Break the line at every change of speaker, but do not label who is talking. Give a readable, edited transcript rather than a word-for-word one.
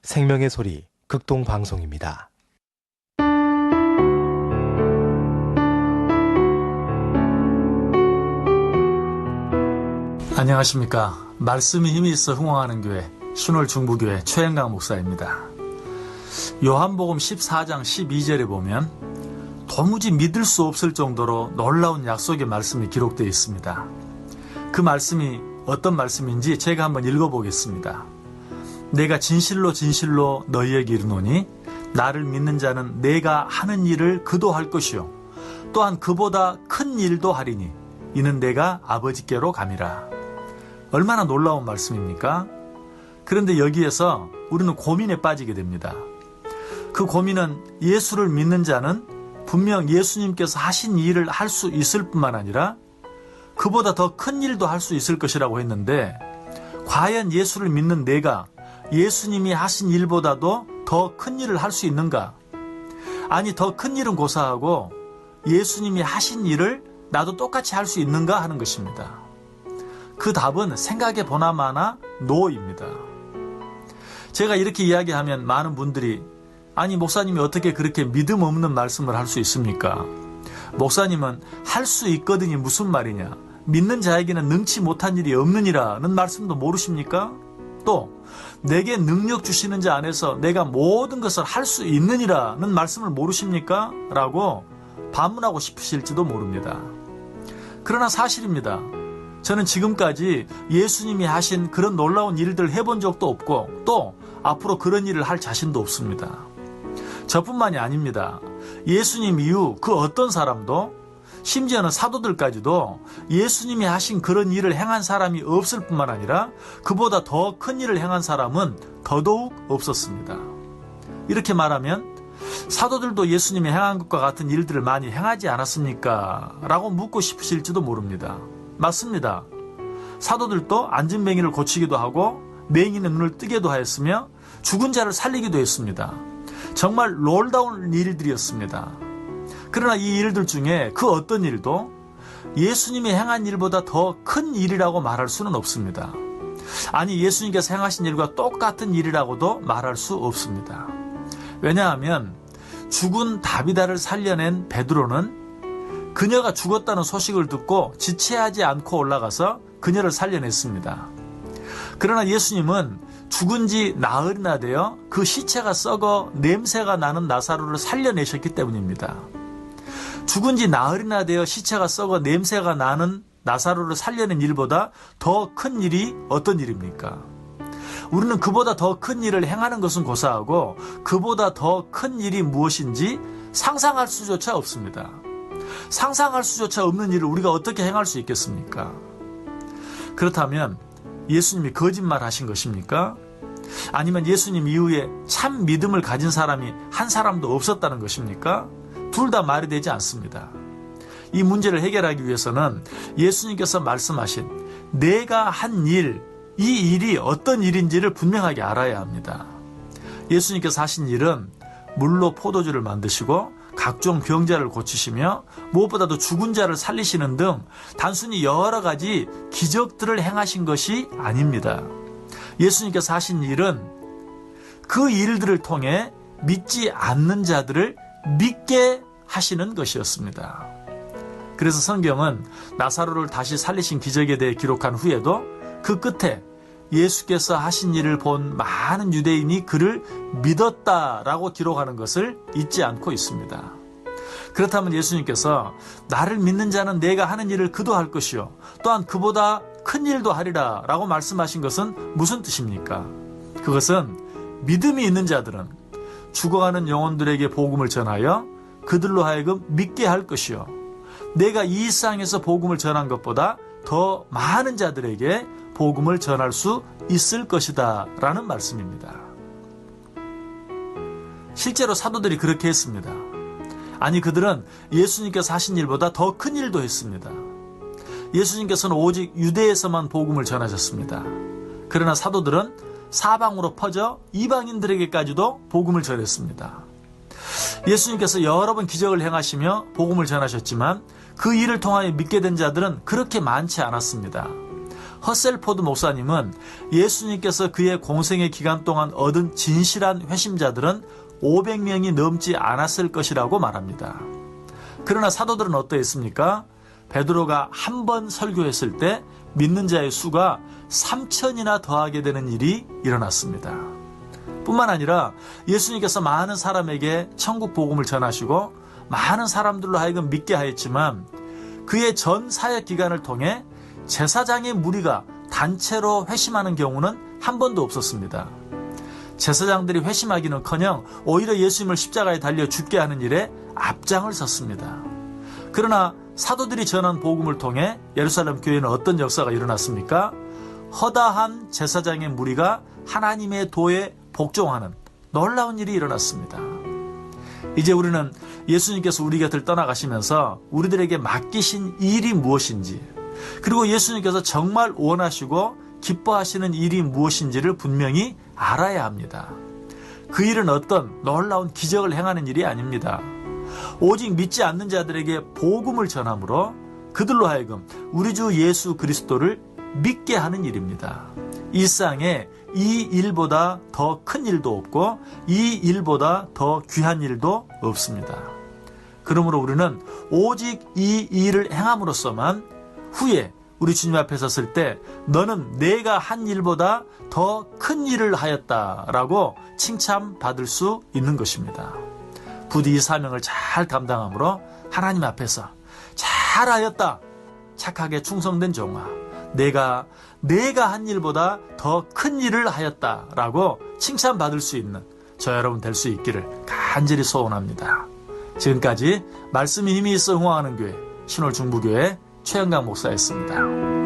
생명의 소리 극동방송입니다.
안녕하십니까. 말씀이 힘이 있어 흥왕하는 교회 신월중부교회 최영강 목사입니다. 요한복음 14장 12절에 보면 도무지 믿을 수 없을 정도로 놀라운 약속의 말씀이 기록되어 있습니다. 그 말씀이 어떤 말씀인지 제가 한번 읽어보겠습니다. 내가 진실로 진실로 너희에게 이르노니 나를 믿는 자는 내가 하는 일을 그도 할 것이요 또한 그보다 큰 일도 하리니 이는 내가 아버지께로 감이라. 얼마나 놀라운 말씀입니까? 그런데 여기에서 우리는 고민에 빠지게 됩니다. 그 고민은 예수를 믿는 자는 분명 예수님께서 하신 일을 할 수 있을 뿐만 아니라 그보다 더 큰 일도 할 수 있을 것이라고 했는데 과연 예수를 믿는 내가 예수님이 하신 일보다도 더 큰 일을 할 수 있는가? 아니, 더 큰 일은 고사하고 예수님이 하신 일을 나도 똑같이 할 수 있는가 하는 것입니다. 그 답은 생각해 보나마나 노입니다. 제가 이렇게 이야기하면 많은 분들이 아니, 목사님이 어떻게 그렇게 믿음 없는 말씀을 할 수 있습니까? 목사님은 할 수 있거든이 무슨 말이냐? 믿는 자에게는 능치 못한 일이 없느니라는 말씀도 모르십니까? 또 내게 능력 주시는 자 안에서 내가 모든 것을 할 수 있느니라는 말씀을 모르십니까? 라고 반문하고 싶으실지도 모릅니다. 그러나 사실입니다. 저는 지금까지 예수님이 하신 그런 놀라운 일들을 해본 적도 없고 또 앞으로 그런 일을 할 자신도 없습니다. 저뿐만이 아닙니다. 예수님 이후 그 어떤 사람도 심지어는 사도들까지도 예수님이 하신 그런 일을 행한 사람이 없을 뿐만 아니라 그보다 더 큰 일을 행한 사람은 더더욱 없었습니다. 이렇게 말하면 사도들도 예수님이 행한 것과 같은 일들을 많이 행하지 않았습니까? 라고 묻고 싶으실지도 모릅니다. 맞습니다. 사도들도 앉은 맹인을 고치기도 하고 맹인의 눈을 뜨게도 하였으며 죽은 자를 살리기도 했습니다. 정말 놀라운 일들이었습니다. 그러나 이 일들 중에 그 어떤 일도 예수님이 행한 일보다 더 큰 일이라고 말할 수는 없습니다. 아니, 예수님께서 행하신 일과 똑같은 일이라고도 말할 수 없습니다. 왜냐하면 죽은 다비다를 살려낸 베드로는 그녀가 죽었다는 소식을 듣고 지체하지 않고 올라가서 그녀를 살려냈습니다. 그러나 예수님은 죽은 지 나흘이나 되어 그 시체가 썩어 냄새가 나는 나사로를 살려내셨기 때문입니다. 죽은 지 나흘이나 되어 시체가 썩어 냄새가 나는 나사로를 살려낸 일보다 더 큰 일이 어떤 일입니까? 우리는 그보다 더 큰 일을 행하는 것은 고사하고 그보다 더 큰 일이 무엇인지 상상할 수조차 없습니다. 상상할 수조차 없는 일을 우리가 어떻게 행할 수 있겠습니까? 그렇다면 예수님이 거짓말 하신 것입니까? 아니면 예수님 이후에 참 믿음을 가진 사람이 한 사람도 없었다는 것입니까? 둘 다 말이 되지 않습니다. 이 문제를 해결하기 위해서는 예수님께서 말씀하신 내가 한 일, 이 일이 어떤 일인지를 분명하게 알아야 합니다. 예수님께서 하신 일은 물로 포도주를 만드시고 각종 병자를 고치시며 무엇보다도 죽은 자를 살리시는 등 단순히 여러 가지 기적들을 행하신 것이 아닙니다. 예수님께서 하신 일은 그 일들을 통해 믿지 않는 자들을 믿게 하시는 것이었습니다. 그래서 성경은 나사로를 다시 살리신 기적에 대해 기록한 후에도 그 끝에 예수께서 하신 일을 본 많은 유대인이 그를 믿었다라고 기록하는 것을 잊지 않고 있습니다. 그렇다면 예수님께서 나를 믿는 자는 내가 하는 일을 그도 할 것이요 또한 그보다 큰 일도 하리라 라고 말씀하신 것은 무슨 뜻입니까? 그것은 믿음이 있는 자들은 죽어가는 영혼들에게 복음을 전하여 그들로 하여금 믿게 할 것이요 내가 이 세상에서 복음을 전한 것보다 더 많은 자들에게 복음을 전할 수 있을 것이다 라는 말씀입니다. 실제로 사도들이 그렇게 했습니다. 아니, 그들은 예수님께서 하신 일보다 더 큰 일도 했습니다. 예수님께서는 오직 유대에서만 복음을 전하셨습니다. 그러나 사도들은 사방으로 퍼져 이방인들에게까지도 복음을 전했습니다. 예수님께서 여러 번 기적을 행하시며 복음을 전하셨지만 그 일을 통하여 믿게 된 자들은 그렇게 많지 않았습니다. 허셀포드 목사님은 예수님께서 그의 공생의 기간 동안 얻은 진실한 회심자들은 500명이 넘지 않았을 것이라고 말합니다. 그러나 사도들은 어떠했습니까? 베드로가 한 번 설교했을 때 믿는 자의 수가 3,000이나 더하게 되는 일이 일어났습니다. 뿐만 아니라 예수님께서 많은 사람에게 천국 복음을 전하시고 많은 사람들로 하여금 믿게 하였지만 그의 전 사역 기간을 통해 제사장의 무리가 단체로 회심하는 경우는 한 번도 없었습니다. 제사장들이 회심하기는커녕 오히려 예수님을 십자가에 달려 죽게 하는 일에 앞장을 섰습니다. 그러나 사도들이 전한 복음을 통해 예루살렘 교회는 어떤 역사가 일어났습니까? 허다한 제사장의 무리가 하나님의 도에 복종하는 놀라운 일이 일어났습니다. 이제 우리는 예수님께서 우리 곁을 떠나가시면서 우리들에게 맡기신 일이 무엇인지, 그리고 예수님께서 정말 원하시고 기뻐하시는 일이 무엇인지를 분명히 알아야 합니다. 그 일은 어떤 놀라운 기적을 행하는 일이 아닙니다. 오직 믿지 않는 자들에게 복음을 전함으로 그들로 하여금 우리 주 예수 그리스도를 믿게 하는 일입니다. 일상에 이 일보다 더 큰 일도 없고 이 일보다 더 귀한 일도 없습니다. 그러므로 우리는 오직 이 일을 행함으로써만 후에 우리 주님 앞에 섰을 때 너는 내가 한 일보다 더 큰 일을 하였다라고 칭찬받을 수 있는 것입니다. 부디 이 사명을 잘 감당함으로 하나님 앞에서 잘하였다, 착하게 충성된 종아, 내가 한 일보다 더 큰 일을 하였다라고 칭찬받을 수 있는 저 여러분 될 수 있기를 간절히 소원합니다. 지금까지 말씀이 힘이 있어 흥황하는 교회 신월중부교회 최영강 목사였습니다.